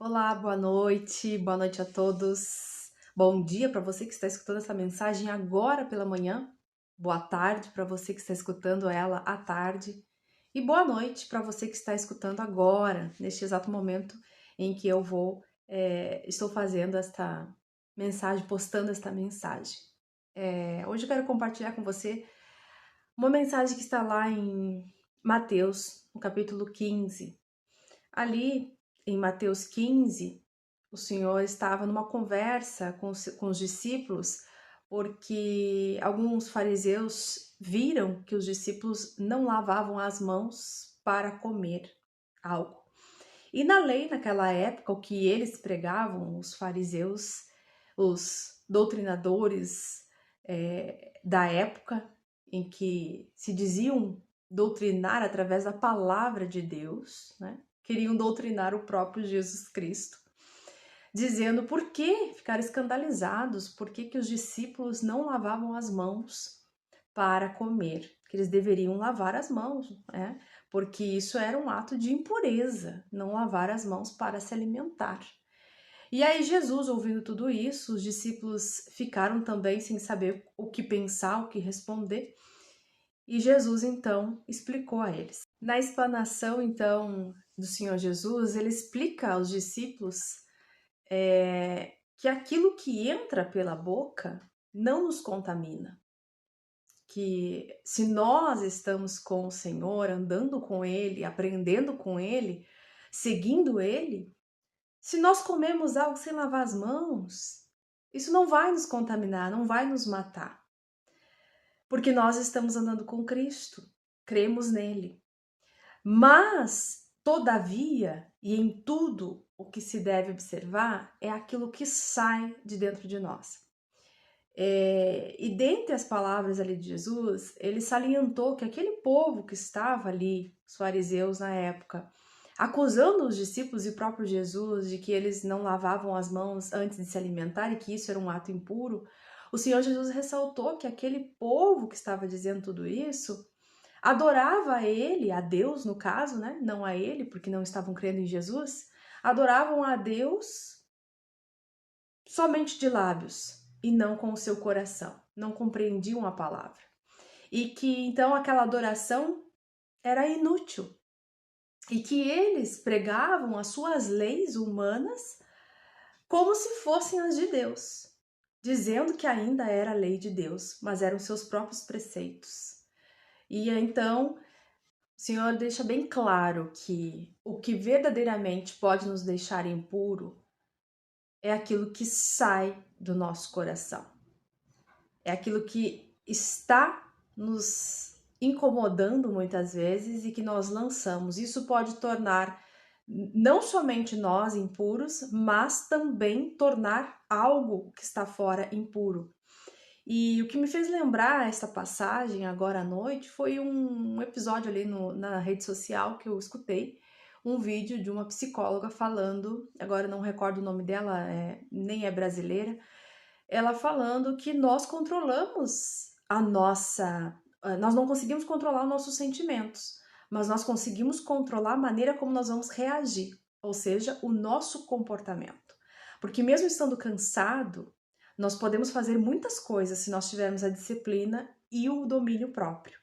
Olá, boa noite a todos. Bom dia para você que está escutando essa mensagem agora pela manhã. Boa tarde para você que está escutando ela à tarde. E boa noite para você que está escutando agora, neste exato momento em que estou fazendo esta mensagem, postando esta mensagem. Hoje eu quero compartilhar com você uma mensagem que está lá em Mateus, no capítulo 15. Ali, em Mateus 15, o Senhor estava numa conversa com os discípulos, porque alguns fariseus viram que os discípulos não lavavam as mãos para comer algo. E na lei, naquela época, o que eles pregavam, os fariseus, os doutrinadores da época, em que se diziam doutrinar através da palavra de Deus, né? Queriam doutrinar o próprio Jesus Cristo, dizendo por que ficaram escandalizados, por que os discípulos não lavavam as mãos para comer, que eles deveriam lavar as mãos, né? Porque isso era um ato de impureza, não lavar as mãos para se alimentar. E aí Jesus, ouvindo tudo isso, os discípulos ficaram também sem saber o que pensar, o que responder, e Jesus então explicou a eles. Na explanação então do Senhor Jesus, ele explica aos discípulos que aquilo que entra pela boca não nos contamina. Que se nós estamos com o Senhor, andando com Ele, aprendendo com Ele, seguindo Ele, se nós comemos algo sem lavar as mãos, isso não vai nos contaminar, não vai nos matar. Porque nós estamos andando com Cristo, cremos nele. Mas, todavia, e em tudo o que se deve observar, é aquilo que sai de dentro de nós. E dentre as palavras ali de Jesus, ele salientou que aquele povo que estava ali, os fariseus na época, acusando os discípulos e o próprio Jesus de que eles não lavavam as mãos antes de se alimentar e que isso era um ato impuro, o Senhor Jesus ressaltou que aquele povo que estava dizendo tudo isso adorava a ele, a Deus no caso, né? Não a ele, porque não estavam crendo em Jesus, adoravam a Deus somente de lábios e não com o seu coração, não compreendiam a palavra. E que então aquela adoração era inútil. E que eles pregavam as suas leis humanas como se fossem as de Deus, dizendo que ainda era a lei de Deus, mas eram seus próprios preceitos. E então, o Senhor deixa bem claro que o que verdadeiramente pode nos deixar impuro é aquilo que sai do nosso coração. É aquilo que está nos incomodando muitas vezes e que nós lançamos. Isso pode tornar não somente nós impuros, mas também tornar algo que está fora impuro. E o que me fez lembrar essa passagem agora à noite foi um episódio ali na rede social que eu escutei, um vídeo de uma psicóloga falando, agora eu não recordo o nome dela, nem é brasileira, ela falando que nós controlamos nós não conseguimos controlar os nossos sentimentos, mas nós conseguimos controlar a maneira como nós vamos reagir, ou seja, o nosso comportamento. Porque mesmo estando cansado, nós podemos fazer muitas coisas se nós tivermos a disciplina e o domínio próprio.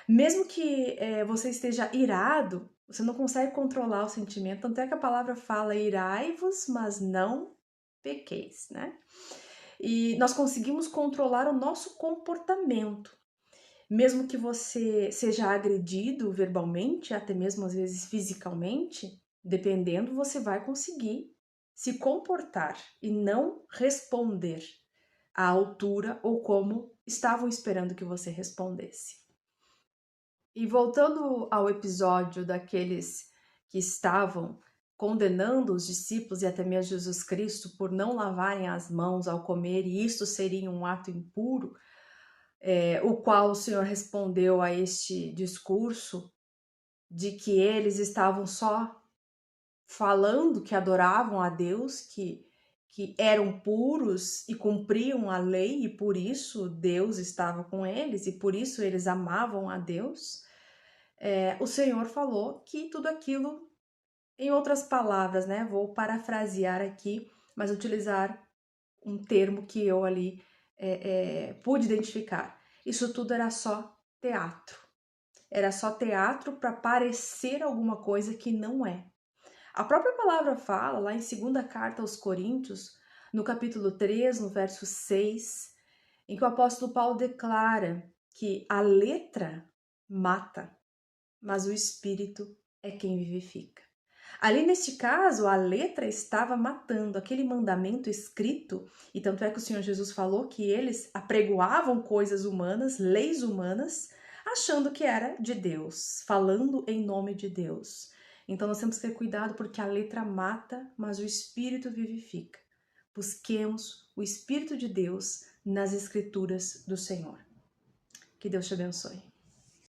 Mesmo que você esteja irado, você não consegue controlar o sentimento, tanto é que a palavra fala irai-vos, mas não pequeis, né? E nós conseguimos controlar o nosso comportamento. Mesmo que você seja agredido verbalmente, até mesmo às vezes fisicamente, dependendo, você vai conseguir se comportar e não responder à altura ou como estavam esperando que você respondesse. E voltando ao episódio daqueles que estavam condenando os discípulos e até mesmo Jesus Cristo por não lavarem as mãos ao comer, e isto seria um ato impuro, o qual o Senhor respondeu a este discurso de que eles estavam só falando que adoravam a Deus, que eram puros e cumpriam a lei, e por isso Deus estava com eles, e por isso eles amavam a Deus. O Senhor falou que tudo aquilo Em outras palavras, né, vou parafrasear aqui, mas utilizar um termo que eu ali pude identificar. Isso tudo era só teatro. Era só teatro para parecer alguma coisa que não é. A própria palavra fala, lá em 2ª carta aos Coríntios, no capítulo 3, no verso 6, em que o apóstolo Paulo declara que a letra mata, mas o espírito é quem vivifica. Ali neste caso, a letra estava matando aquele mandamento escrito, e tanto é que o Senhor Jesus falou que eles apregoavam coisas humanas, leis humanas, achando que era de Deus, falando em nome de Deus. Então nós temos que ter cuidado porque a letra mata, mas o Espírito vivifica. Busquemos o Espírito de Deus nas Escrituras do Senhor. Que Deus te abençoe.